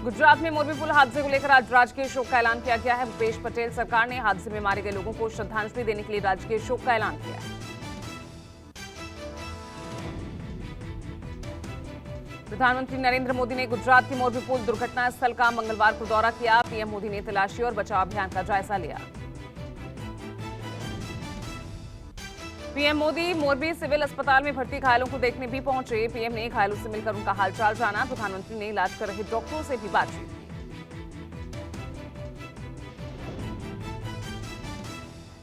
गुजरात में मोरबी पुल हादसे को लेकर आज राजकीय शोक का ऐलान किया गया है। भूपेश पटेल सरकार ने हादसे में मारे गए लोगों को श्रद्धांजलि देने के लिए राजकीय शोक का ऐलान किया है। प्रधानमंत्री नरेंद्र मोदी ने गुजरात की मोरबी पुल दुर्घटना स्थल का मंगलवार को दौरा किया। पीएम मोदी ने तलाशी और बचाव अभियान का जायजा लिया। पीएम मोदी मोरबी सिविल अस्पताल में भर्ती घायलों को देखने भी पहुंचे। पीएम ने घायलों से मिलकर उनका हालचाल जाना। प्रधानमंत्री ने इलाज कर रहे डॉक्टरों से भी बातचीत की।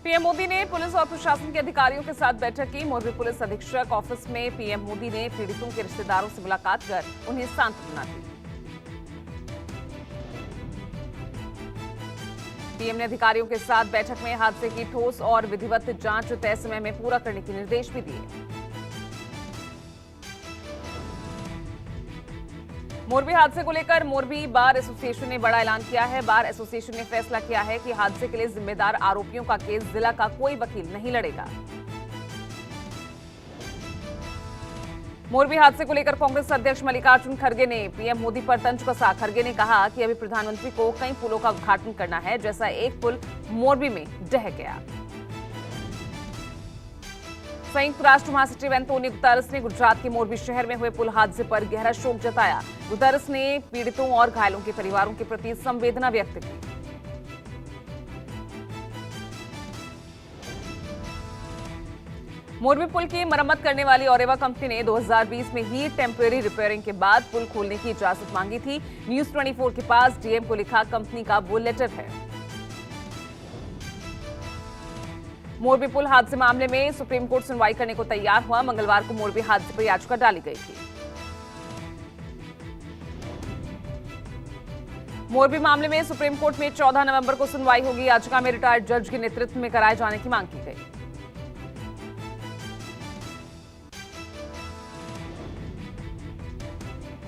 पीएम मोदी ने पुलिस और प्रशासन के अधिकारियों के साथ बैठक की। मोरबी पुलिस अधीक्षक ऑफिस में पीएम मोदी ने पीड़ितों के रिश्तेदारों से मुलाकात कर उन्हें सांत्वना दी। पीएम ने अधिकारियों के साथ बैठक में हादसे की ठोस और विधिवत जांच तय समय में पूरा करने के निर्देश भी दिए। मोरबी हादसे को लेकर मोरबी बार एसोसिएशन ने बड़ा ऐलान किया है। बार एसोसिएशन ने फैसला किया है कि हादसे के लिए जिम्मेदार आरोपियों का केस जिला का कोई वकील नहीं लड़ेगा। मोरबी हादसे को लेकर कांग्रेस अध्यक्ष मल्लिकार्जुन खड़गे ने पीएम मोदी पर तंज कसा। खड़गे ने कहा कि अभी प्रधानमंत्री को कई पुलों का उद्घाटन करना है, जैसा एक पुल मोरबी में ढह गया। संयुक्त राष्ट्र महासचिव एंटोनियो गुतेरेस ने गुजरात के मोरबी शहर में हुए पुल हादसे पर गहरा शोक जताया। गुतेरेस ने पीड़ितों और घायलों के परिवारों के प्रति संवेदना व्यक्त की। मोरबी पुल की मरम्मत करने वाली ओरेवा कंपनी ने 2020 में ही टेम्परेरी रिपेयरिंग के बाद पुल खोलने की इजाजत मांगी थी। न्यूज 24 के पास डीएम को लिखा कंपनी का वो लेटर है। मोरबी पुल हादसे मामले में सुप्रीम कोर्ट सुनवाई करने को तैयार हुआ। मंगलवार को मोरबी हादसे पर याचिका डाली गई थी। मोरबी मामले में सुप्रीम कोर्ट में 14 नवंबर को सुनवाई होगी। याचिका में रिटायर्ड जज के नेतृत्व में कराए जाने की मांग की गई।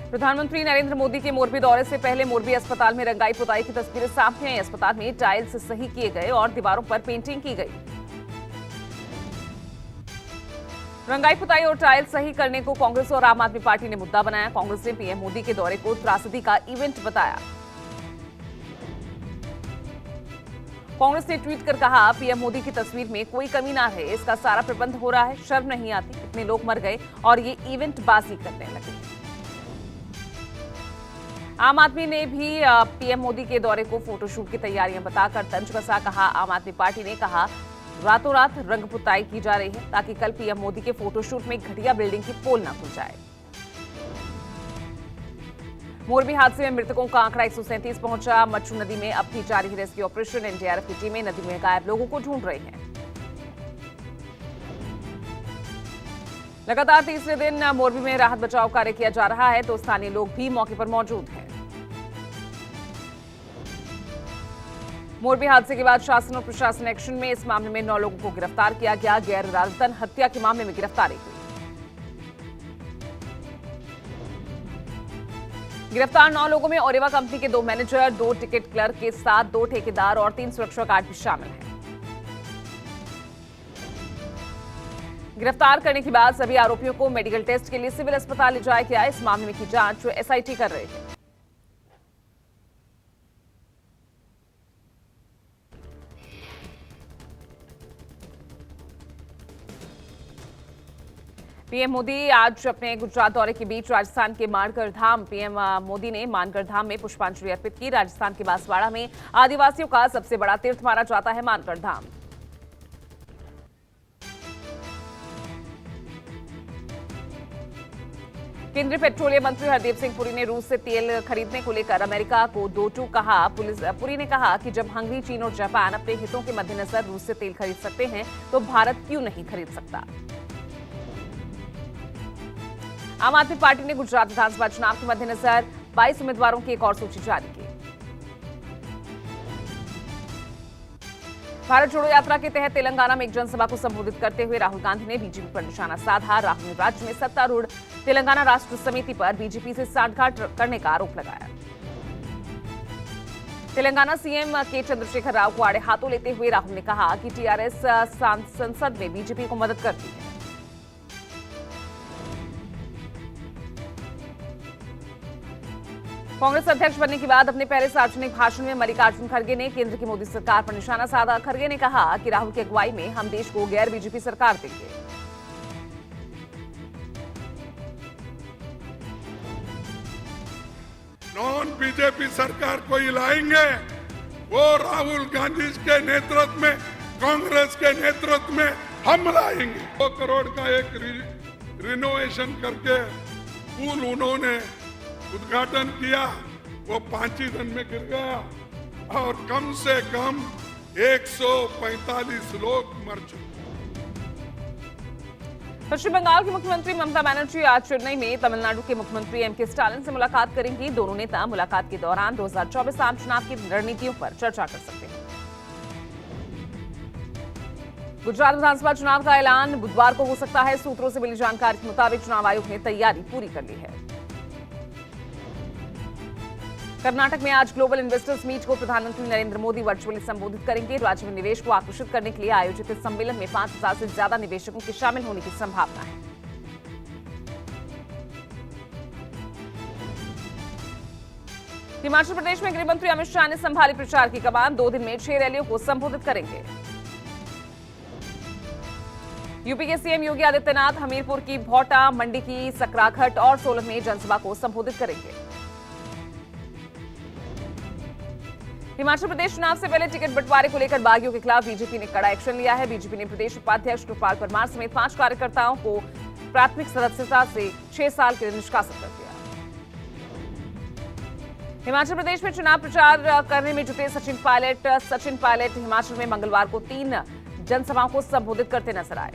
प्रधानमंत्री नरेंद्र मोदी के मोरबी दौरे से पहले मोरबी अस्पताल में रंगाई पुताई की तस्वीरें सामने आई। अस्पताल में टाइल्स सही किए गए और दीवारों पर पेंटिंग की गई। रंगाई पुताई और टाइल्स सही करने को कांग्रेस और आम आदमी पार्टी ने मुद्दा बनाया। कांग्रेस ने पीएम मोदी के दौरे को त्रासदी का इवेंट बताया। कांग्रेस ने ट्वीट कर कहा, पीएम मोदी की तस्वीर में कोई कमी ना है, इसका सारा प्रबंध हो रहा है। शर्म नहीं आती, इतने लोग मर गए और ये इवेंट बाजी करने लगे। आम आदमी ने भी पीएम मोदी के दौरे को फोटोशूट की तैयारियां बताकर तंज कसा। कहा, आम आदमी पार्टी ने कहा रातों रात रंग पुताई की जा रही है ताकि कल पीएम मोदी के फोटोशूट में घटिया बिल्डिंग की पोल न खुल जाए। मोरबी हादसे में मृतकों का आंकड़ा 137 पहुंचा। मच्छू नदी में अब भी जारी है रेस्क्यू ऑपरेशन। एनडीआरएफ की टीमें नदी में गायब लोगों को ढूंढ रही हैं। लगातार तीसरे दिन मोरबी में राहत बचाव कार्य किया जा रहा है, तो स्थानीय लोग भी मौके पर मौजूद हैं। मोरबी हादसे के बाद शासन और प्रशासन एक्शन में। इस मामले में 9 लोगों को गिरफ्तार किया गया। गैर इरादतन हत्या के मामले में गिरफ्तारी हुई। गिरफ्तार 9 लोगों में ओरेवा कंपनी के 2 मैनेजर, 2 टिकट क्लर्क के साथ 2 ठेकेदार और 3 सुरक्षा गार्ड भी शामिल हैं। गिरफ्तार करने के बाद सभी आरोपियों को मेडिकल टेस्ट के लिए सिविल अस्पताल ले जाया गया। इस मामले में की जांच एसआईटी कर रही है। पीएम मोदी आज अपने गुजरात दौरे के बीच राजस्थान के मानगढ़ धाम। पीएम मोदी ने मानगढ़ धाम में पुष्पांजलि अर्पित की। राजस्थान के बांसवाड़ा में आदिवासियों का सबसे बड़ा तीर्थ माना जाता है मानगढ़ धाम। केंद्रीय पेट्रोलियम मंत्री हरदीप सिंह पुरी ने रूस से तेल खरीदने को लेकर अमेरिका को दो टूक कहा। पुरी ने कहा कि जब हंगरी, चीन और जापान अपने हितों के मद्देनजर रूस से तेल खरीद सकते हैं, तो भारत क्यों नहीं खरीद सकता। आम आदमी पार्टी ने गुजरात विधानसभा चुनाव के मद्देनजर 22 उम्मीदवारों की एक और सूची जारी की। भारत जोड़ो यात्रा के तहत तेलंगाना में एक जनसभा को संबोधित करते हुए राहुल गांधी ने बीजेपी पर निशाना साधा। राहुल ने राज्य में सत्तारूढ़ तेलंगाना राष्ट्र समिति पर बीजेपी से सांठगांठ करने का आरोप लगाया। तेलंगाना सीएम के चंद्रशेखर राव को आड़े हाथों लेते हुए राहुल ने कहा कि टीआरएस संसद में बीजेपी को मदद करती है। कांग्रेस अध्यक्ष बनने के बाद अपने पहले सार्वजनिक भाषण में मल्लिकार्जुन खड़गे ने केंद्र की मोदी सरकार पर निशाना साधा। खड़गे ने कहा कि राहुल की अगुवाई में हम देश को गैर बीजेपी सरकार देंगे। नॉन बीजेपी सरकार को लाएंगे, वो राहुल गांधी के नेतृत्व में, कांग्रेस के नेतृत्व में हम लाएंगे। 2 करोड़ का एक रिनोवेशन करके पुल उन्होंने उद्घाटन किया, वो 5 ही दिन में गिर गया और कम से कम 145 लोग मर चुके। पश्चिम बंगाल की मुख्यमंत्री ममता बनर्जी आज चेन्नई में तमिलनाडु के मुख्यमंत्री एम.के. स्टालिन से मुलाकात करेंगी। दोनों नेता मुलाकात के दौरान 2024 आम चुनाव की रणनीतियों पर चर्चा कर सकते हैं। गुजरात विधानसभा चुनाव का ऐलान बुधवार को हो सकता है। सूत्रों से मिली जानकारी के मुताबिक चुनाव आयोग ने तैयारी पूरी कर ली है। कर्नाटक में आज ग्लोबल इन्वेस्टर्स मीट को प्रधानमंत्री नरेंद्र मोदी वर्चुअली संबोधित करेंगे। राज्य में निवेश को आकर्षित करने के लिए आयोजित इस सम्मेलन में 5,000 से ज्यादा निवेशकों के शामिल होने की संभावना है। हिमाचल प्रदेश में गृह मंत्री अमित शाह ने संभाली प्रचार की कमान। 2 दिन में 6 रैलियों को संबोधित करेंगे। यूपी के सीएम योगी आदित्यनाथ हमीरपुर की भौटा, मंडी की सकराघट और सोलन में जनसभा को संबोधित करेंगे। हिमाचल प्रदेश चुनाव से पहले टिकट बंटवारे को लेकर बागियों के खिलाफ बीजेपी ने कड़ा एक्शन लिया है। बीजेपी ने प्रदेश उपाध्यक्ष कृपाल परमार समेत 5 कार्यकर्ताओं को प्राथमिक सदस्यता से 6 साल के लिए निष्कासित कर दिया। हिमाचल प्रदेश में चुनाव प्रचार करने में जुटे सचिन पायलट हिमाचल में मंगलवार को 3 जनसभाओं को संबोधित करते नजर आए।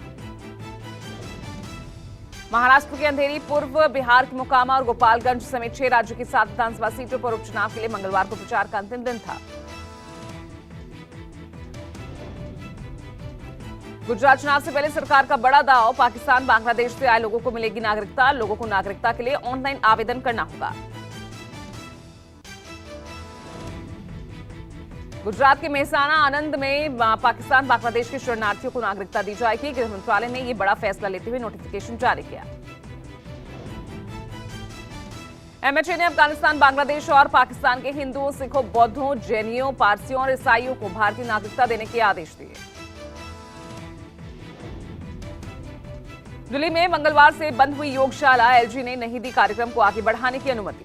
महाराष्ट्र के अंधेरी, पूर्व बिहार के मोकामा और गोपालगंज समेत 6 राज्यों की 7 विधानसभा सीटों पर उपचुनाव के लिए मंगलवार को प्रचार का अंतिम दिन था। गुजरात चुनाव से पहले सरकार का बड़ा दाव, पाकिस्तान बांग्लादेश से आए लोगों को मिलेगी नागरिकता। लोगों को नागरिकता के लिए ऑनलाइन आवेदन करना होगा। गुजरात के मेहसाना आनंद में पाकिस्तान बांग्लादेश के शरणार्थियों को नागरिकता दी जाएगी। गृह मंत्रालय ने यह बड़ा फैसला लेते हुए नोटिफिकेशन जारी किया। एमएचए ने अफगानिस्तान, बांग्लादेश और पाकिस्तान के हिंदुओं, सिखों, बौद्धों, जैनियों, पारसियों और ईसाइयों को भारतीय नागरिकता देने के आदेश दिए। दिल्ली में मंगलवार से बंद हुई योगशाला, एलजी ने नहीं दी कार्यक्रम को आगे बढ़ाने की अनुमति।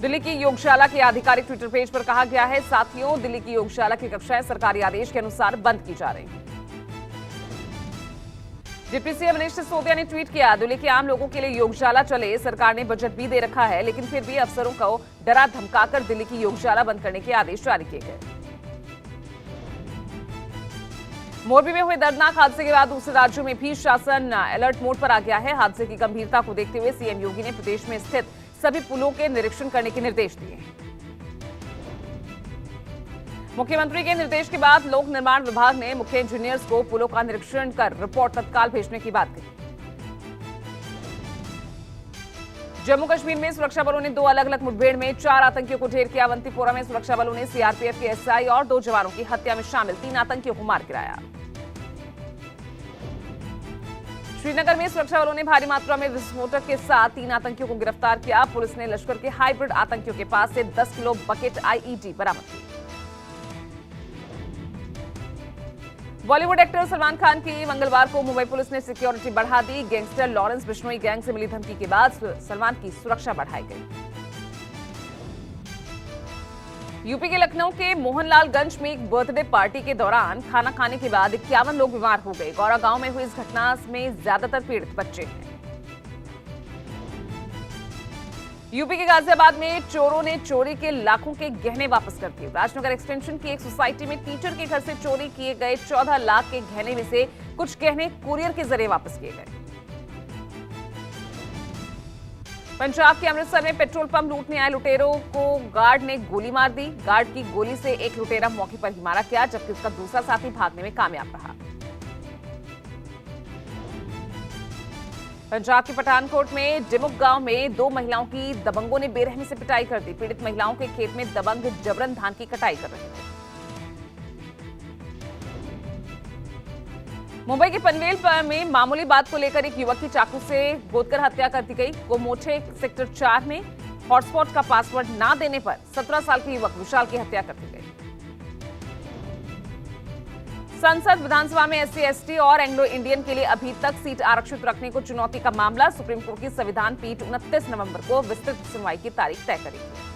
दिल्ली की योगशाला के आधिकारिक ट्विटर पेज पर कहा गया है, साथियों, दिल्ली की योगशाला की कक्षाएं सरकारी आदेश के अनुसार बंद की जा रही हैं। डिप्टी सीएम मनीष सिसोदिया ने ट्वीट किया, दिल्ली के आम लोगों के लिए योगशाला चले, सरकार ने बजट भी दे रखा है, लेकिन फिर भी अफसरों को डरा धमकाकर दिल्ली की योगशाला बंद करने के आदेश जारी किए गए। मोरबी में हुए दर्दनाक हादसे के बाद दूसरे राज्यों में भी शासन अलर्ट मोड पर आ गया है। हादसे की गंभीरता को देखते हुए सीएम योगी ने प्रदेश में स्थित सभी पुलों के निरीक्षण करने के निर्देश दिए। मुख्यमंत्री के निर्देश के बाद लोक निर्माण विभाग ने मुख्य इंजीनियर्स को पुलों का निरीक्षण कर रिपोर्ट तत्काल भेजने की बात कही। जम्मू कश्मीर में सुरक्षा बलों ने 2 अलग-अलग मुठभेड़ में 4 आतंकियों को ढेर किया। अवंतीपोरा में सुरक्षा बलों ने सीआरपीएफ के एसआई और 2 जवानों की हत्या में शामिल 3 आतंकियों को मार गिराया। श्रीनगर में सुरक्षा बलों ने भारी मात्रा में विस्फोटक के साथ 3 आतंकियों को गिरफ्तार किया। पुलिस ने लश्कर के हाइब्रिड आतंकियों के पास से 10 किलो बकेट आईईडी बरामद की। बॉलीवुड एक्टर सलमान खान की मंगलवार को मुंबई पुलिस ने सिक्योरिटी बढ़ा दी। गैंगस्टर लॉरेंस बिश्नोई गैंग से मिली धमकी के बाद सलमान की सुरक्षा बढ़ाई गई। यूपी के लखनऊ के मोहनलालगंज में एक बर्थडे पार्टी के दौरान खाना खाने के बाद 51 लोग बीमार हो गए। गौरा गांव में हुई इस घटना में ज्यादातर पीड़ित बच्चे हैं। यूपी के गाजियाबाद में चोरों ने चोरी के लाखों के गहने वापस कर दिए। राजनगर एक्सटेंशन की एक सोसाइटी में टीचर के घर से चोरी किए गए 14 लाख के गहने में से कुछ गहने कुरियर के जरिए वापस किए गए। पंजाब के अमृतसर में पेट्रोल पंप लूटने आए लुटेरों को गार्ड ने गोली मार दी। गार्ड की गोली से एक लुटेरा मौके पर ही मारा गया, जबकि उसका दूसरा साथी भागने में कामयाब रहा। पंजाब के पठानकोट में डिमुक गांव में 2 महिलाओं की दबंगों ने बेरहमी से पिटाई कर दी। पीड़ित महिलाओं के खेत में दबंग जबरन धान की कटाई कर रहे थे। मुंबई के पनवेल में मामूली बात को लेकर एक युवक की चाकू से गोदकर हत्या कर दी गई। गोमोछे सेक्टर 4 में हॉटस्पॉट का पासवर्ड ना देने पर 17 साल के युवक विशाल की हत्या कर दी गई। संसद विधानसभा में एससी एसटी और एंग्लो इंडियन के लिए अभी तक सीट आरक्षित रखने को चुनौती का मामला। सुप्रीम कोर्ट की संविधान पीठ 29 नवंबर को विस्तृत सुनवाई की तारीख तय करेगी।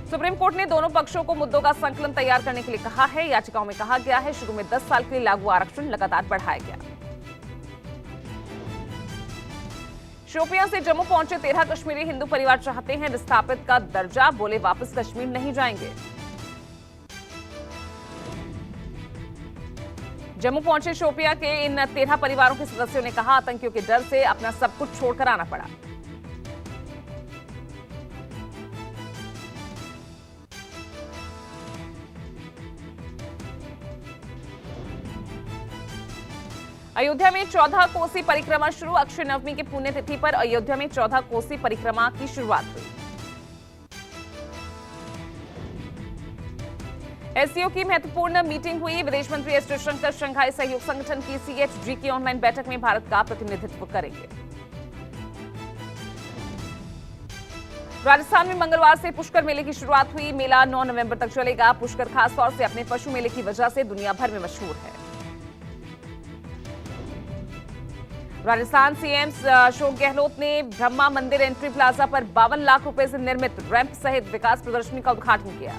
सुप्रीम कोर्ट ने दोनों पक्षों को मुद्दों का संकलन तैयार करने के लिए कहा है। याचिकाओं में कहा गया है शुरू में 10 साल के लिए लागू आरक्षण लगातार बढ़ाया गया। शोपियां से जम्मू पहुंचे 13 कश्मीरी हिंदू परिवार चाहते हैं विस्थापित का दर्जा, बोले वापस कश्मीर नहीं जाएंगे। जम्मू पहुंचे शोपियां के इन 13 परिवारों के सदस्यों ने कहा आतंकियों के डर से अपना सब कुछ छोड़कर आना पड़ा। अयोध्या में 14 कोसी परिक्रमा शुरू। अक्षय नवमी की पुण्यतिथि पर अयोध्या में 14 कोसी परिक्रमा की शुरुआत हुई। एससीओ की महत्वपूर्ण मीटिंग हुई। विदेश मंत्री एस जयशंकर शंघाई सहयोग संगठन की CHG की ऑनलाइन बैठक में भारत का प्रतिनिधित्व करेंगे। राजस्थान में मंगलवार से पुष्कर मेले की शुरुआत हुई। मेला 9 नवंबर तक चलेगा। पुष्कर खासतौर से अपने पशु मेले की वजह से दुनिया भर में मशहूर है। राजस्थान सीएम अशोक गहलोत ने ब्रह्मा मंदिर एंट्री प्लाजा पर 52 लाख रुपए से निर्मित रैंप सहित विकास प्रदर्शनी का उद्घाटन किया।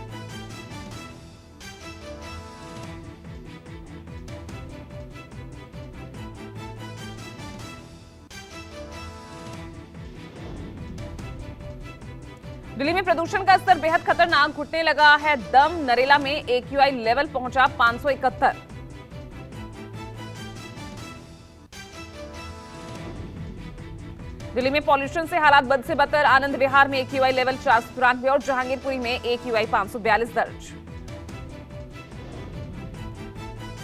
दिल्ली में प्रदूषण का स्तर बेहद खतरनाक, घुटने लगा है दम। नरेला में AQI लेवल पहुंचा 571। दिल्ली में पॉल्यूशन से हालात बद से बदतर। आनंद विहार में AQI लेवल 493 और जहांगीरपुरी में AQI 542 दर्ज।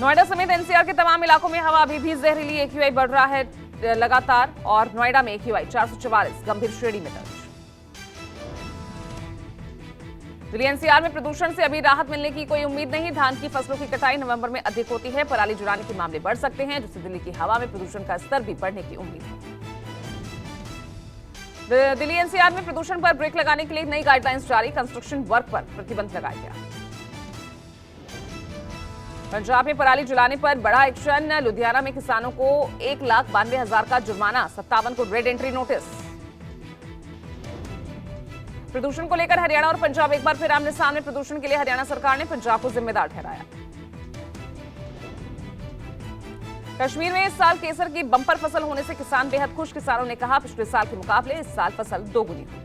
नोएडा समेत NCR के तमाम इलाकों में हवा अभी भी जहरीली। AQI बढ़ रहा है लगातार और नोएडा में AQI 444 गंभीर श्रेणी में दर्ज। दिल्ली NCR में प्रदूषण से अभी राहत मिलने की कोई उम्मीद नहीं। धान की फसलों की कटाई नवंबर में अधिक होती है। पराली जलाने के मामले बढ़ सकते हैं, जिससे दिल्ली की हवा में प्रदूषण का स्तर भी बढ़ने की उम्मीद है। दिल्ली NCR में प्रदूषण पर ब्रेक लगाने के लिए नई गाइडलाइंस जारी। कंस्ट्रक्शन वर्क पर प्रतिबंध लगाया गया। पंजाब में पराली जलाने पर बड़ा एक्शन। लुधियाना में किसानों को 1,92,000 का जुर्माना, 57 को रेड एंट्री नोटिस। प्रदूषण को लेकर हरियाणा और पंजाब एक बार फिर आमने सामने। प्रदूषण के लिए हरियाणा सरकार ने पंजाब को जिम्मेदार ठहराया। कश्मीर में इस साल केसर की बंपर फसल होने से किसान बेहद खुश। किसानों ने कहा पिछले साल के मुकाबले इस साल फसल दोगुनी हुई।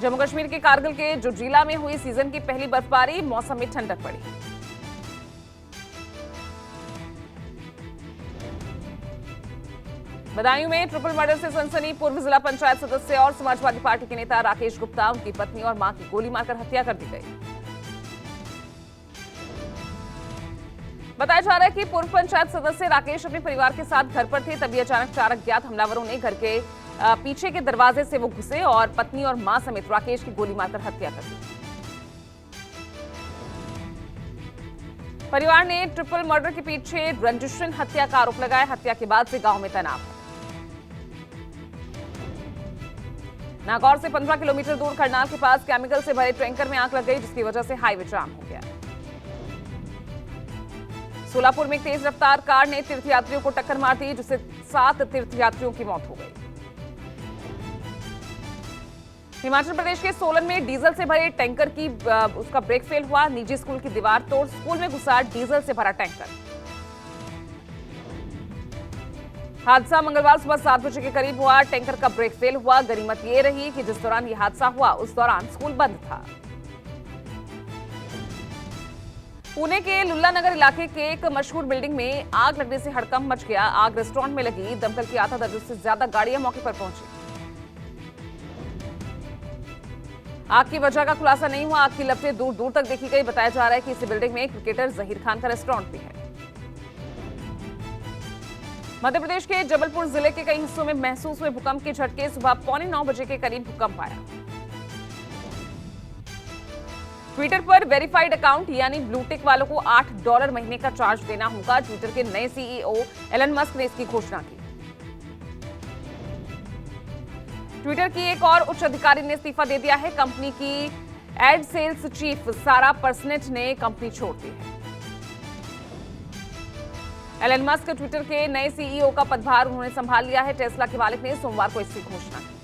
जम्मू कश्मीर के कारगिल के जोजिला में हुई सीजन की पहली बर्फबारी। मौसम में ठंडक पड़ी। बदायूं में ट्रिपल मर्डर से सनसनी। पूर्व जिला पंचायत सदस्य और समाजवादी पार्टी के नेता राकेश गुप्ता, उनकी पत्नी और मां की गोली मारकर हत्या कर दी गई। बताया जा रहा है कि पूर्व पंचायत सदस्य राकेश अपने परिवार के साथ घर पर थे, तभी अचानक 4 अज्ञात हमलावरों ने घर के पीछे के दरवाजे से वो घुसे और पत्नी और मां समेत राकेश की गोली मारकर हत्या कर दी। परिवार ने ट्रिपल मर्डर के पीछे रंजिशन हत्या का आरोप लगाया। हत्या के बाद से गांव में तनाव है। नागौर से 15 किलोमीटर दूर करनाल के पास केमिकल से भरे टैंकर में आग लग गई, जिसकी वजह से हाईवे जाम हो गया। सोलापुर में एक तेज रफ्तार कार ने तीर्थयात्रियों को टक्कर मार दी, जिससे 7 तीर्थयात्रियों की मौत हो गई। हिमाचल प्रदेश के सोलन में डीजल से भरे टैंकर की उसका ब्रेक फेल हुआ। निजी स्कूल की दीवार तोड़ स्कूल में घुसा डीजल से भरा टैंकर। हादसा मंगलवार सुबह 7 बजे के करीब हुआ। टैंकर का ब्रेक फेल हुआ। गनीमत ये रही कि जिस दौरान यह हादसा हुआ उस दौरान स्कूल बंद था। पुणे के लुल्ला नगर इलाके के एक मशहूर बिल्डिंग में आग लगने से हड़कंप मच गया। आग रेस्टोरेंट में लगी। दमकल की आधा दर्जन से ज्यादा गाड़ियां मौके पर पहुंची। आग की वजह का खुलासा नहीं हुआ। आग की लपटें दूर दूर तक देखी गई। बताया जा रहा है कि इसी बिल्डिंग में क्रिकेटर जहीर खान का रेस्टोरेंट भी है। मध्य प्रदेश के जबलपुर जिले के कई हिस्सों में महसूस हुए भूकंप के झटके। सुबह 8:45 बजे के करीब भूकंप आया। ट्विटर पर वेरीफाइड अकाउंट यानी ब्लूटिक वालों को $8 महीने का चार्ज देना होगा। ट्विटर के नए सीईओ एलन मस्क ने इसकी घोषणा की। ट्विटर की एक और उच्च अधिकारी ने इस्तीफा दे दिया है। कंपनी की एड सेल्स चीफ सारा पर्सनेट ने कंपनी छोड़ दी है। एलन मस्क ट्विटर के नए सीईओ का पदभार उन्होंने संभाल लिया है। टेस्ला के मालिक ने सोमवार को इसकी घोषणा की।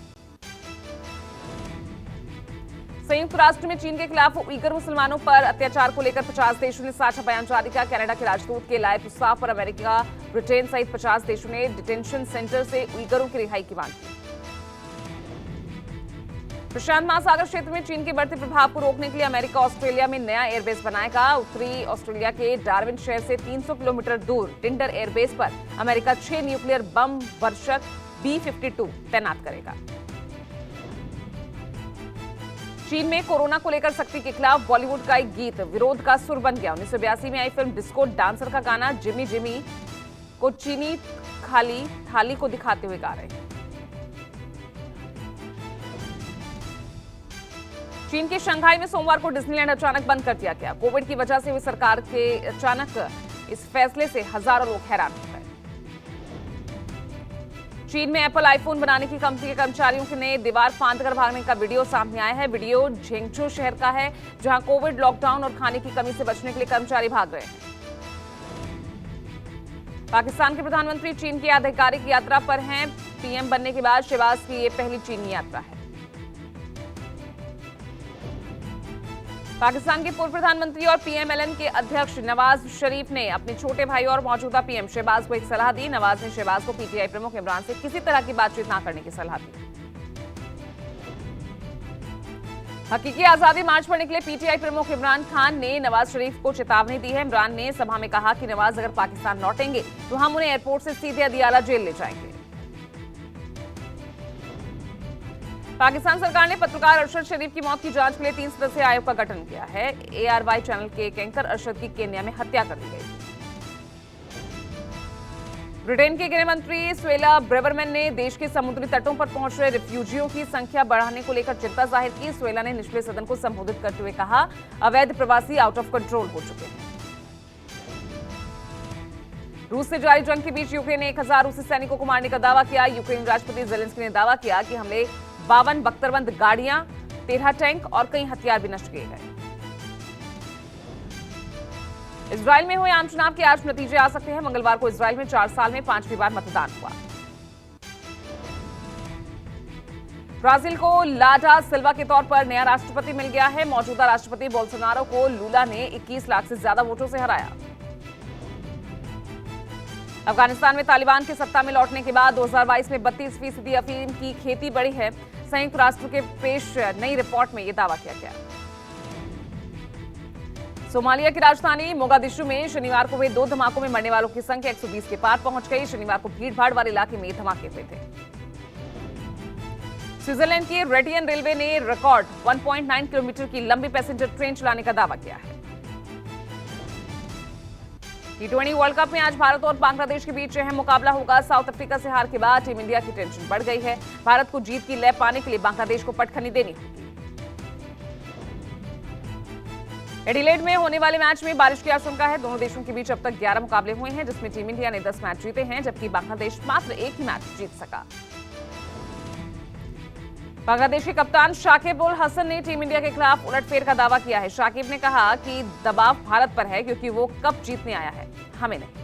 संयुक्त राष्ट्र में चीन के खिलाफ उइगर मुसलमानों पर अत्याचार को लेकर 50 देशों ने साझा बयान जारी किया। कनाडा के राजदूत के लाए प्रस्ताव पर अमेरिका, ब्रिटेन सहित 50 देशों ने डिटेंशन सेंटर से उइगरों की रिहाई की मांग की। प्रशांत महासागर क्षेत्र में चीन के बढ़ते प्रभाव को रोकने के लिए अमेरिका ऑस्ट्रेलिया में नया एयरबेस बनाएगा। उत्तरी ऑस्ट्रेलिया के डार्विन शहर से 300 किलोमीटर दूर टिंडर एयरबेस पर अमेरिका 6 न्यूक्लियर बम वर्षक B-52 तैनात करेगा। चीन में कोरोना को लेकर सख्ती के खिलाफ बॉलीवुड का एक गीत विरोध का सुर बन गया। 1982 में आई फिल्म डिस्को डांसर का गाना जिमी जिमी को चीनी खाली थाली को दिखाते हुए गा रहे हैं। चीन के शंघाई में सोमवार को डिज्नीलैंड अचानक बंद कर दिया गया। कोविड की वजह से हुई सरकार के अचानक इस फैसले से हजारों लोग हैरान हो गए। चीन में एप्पल आईफोन बनाने की कंपनी के कर्मचारियों ने दीवार फांदकर भागने का वीडियो सामने आया है। वीडियो झेंगचू शहर का है, जहां कोविड लॉकडाउन और खाने की कमी से बचने के लिए कर्मचारी भाग रहे हैं। पाकिस्तान के प्रधानमंत्री चीन की आधिकारिक यात्रा पर हैं। पीएम बनने के बाद शहबाज की ये पहली चीनी यात्रा है। पाकिस्तान के पूर्व प्रधानमंत्री और पीएमएलएन के अध्यक्ष नवाज शरीफ ने अपने छोटे भाई और मौजूदा पीएम शहबाज को एक सलाह दी। नवाज ने शहबाज को पीटीआई प्रमुख इमरान से किसी तरह की बातचीत न करने की सलाह दी। हकीकी आजादी मार्च पर निकले पीटीआई प्रमुख इमरान खान ने नवाज शरीफ को चेतावनी दी है। इमरान ने सभा में कहा कि नवाज अगर पाकिस्तान लौटेंगे तो हम उन्हें एयरपोर्ट से सीधे अदियाला जेल ले जाएंगे। पाकिस्तान सरकार ने पत्रकार अरशद शरीफ की मौत की जांच के लिए 3 सदस्यीय आयोग का गठन किया है। ARY चैनल के एक एंकर अरशद की केन्या में हत्या कर दी गई थी। ब्रिटेन के गृह मंत्री स्वेला ब्रेवरमैन ने देश के समुद्री तटों पर पहुंच रहे रिफ्यूजियों की संख्या बढ़ाने को लेकर चिंता जाहिर की। स्वेला ने निचले सदन को संबोधित करते हुए कहा, अवैध प्रवासी आउट ऑफ कंट्रोल हो चुके हैं। रूस से जारी जंग के बीच यूक्रेन ने 1000 रूसी सैनिकों को मारने का दावा किया। यूक्रेन राष्ट्रपति जेलेंस्की ने दावा किया कि हमले 52 बख्तरबंद गाड़ियां, 13 टैंक और कई हथियार भी नष्ट किए गए। इजराइल में हुए आम चुनाव के आज नतीजे आ सकते हैं। मंगलवार को इजराइल में 4 साल में 5वीं बार मतदान हुआ। ब्राजील को लाडा सिल्वा के तौर पर नया राष्ट्रपति मिल गया है। मौजूदा राष्ट्रपति बोल्सोनारो को लूला ने 21 लाख से ज्यादा वोटों से हराया। अफगानिस्तान में तालिबान के सत्ता में लौटने के बाद 2022 में 32% अफीम की खेती बढ़ी है। संयुक्त राष्ट्र के पेश नई रिपोर्ट में यह दावा किया गया। सोमालिया की राजधानी मोगादिशु में शनिवार को हुए 2 धमाकों में मरने वालों की संख्या 120 के पार पहुंच गई। शनिवार को भीड़भाड़ वाले इलाके में धमाके हुए थे। स्विट्जरलैंड की रेडियन रेलवे ने रिकॉर्ड 1.9 किलोमीटर की लंबी पैसेंजर ट्रेन चलाने का दावा किया है। T20 वर्ल्ड कप में आज भारत और बांग्लादेश के बीच अहम मुकाबला होगा। साउथ अफ्रीका से हार के बाद टीम इंडिया की टेंशन बढ़ गई है। भारत को जीत की लय पाने के लिए बांग्लादेश को पटखनी देनी होगी। एडिलेड में होने वाले मैच में बारिश की आशंका है। दोनों देशों के बीच अब तक 11 मुकाबले हुए हैं, जिसमें टीम इंडिया ने 10 मैच जीते हैं, जबकि बांग्लादेश मात्र 1 ही मैच जीत सका। बांग्लादेश के कप्तान शाकिब उल हसन ने टीम इंडिया के खिलाफ उलटफेर का दावा किया है। शाकिब ने कहा कि दबाव भारत पर है क्योंकि वो कप जीतने आया है, हमें नहीं।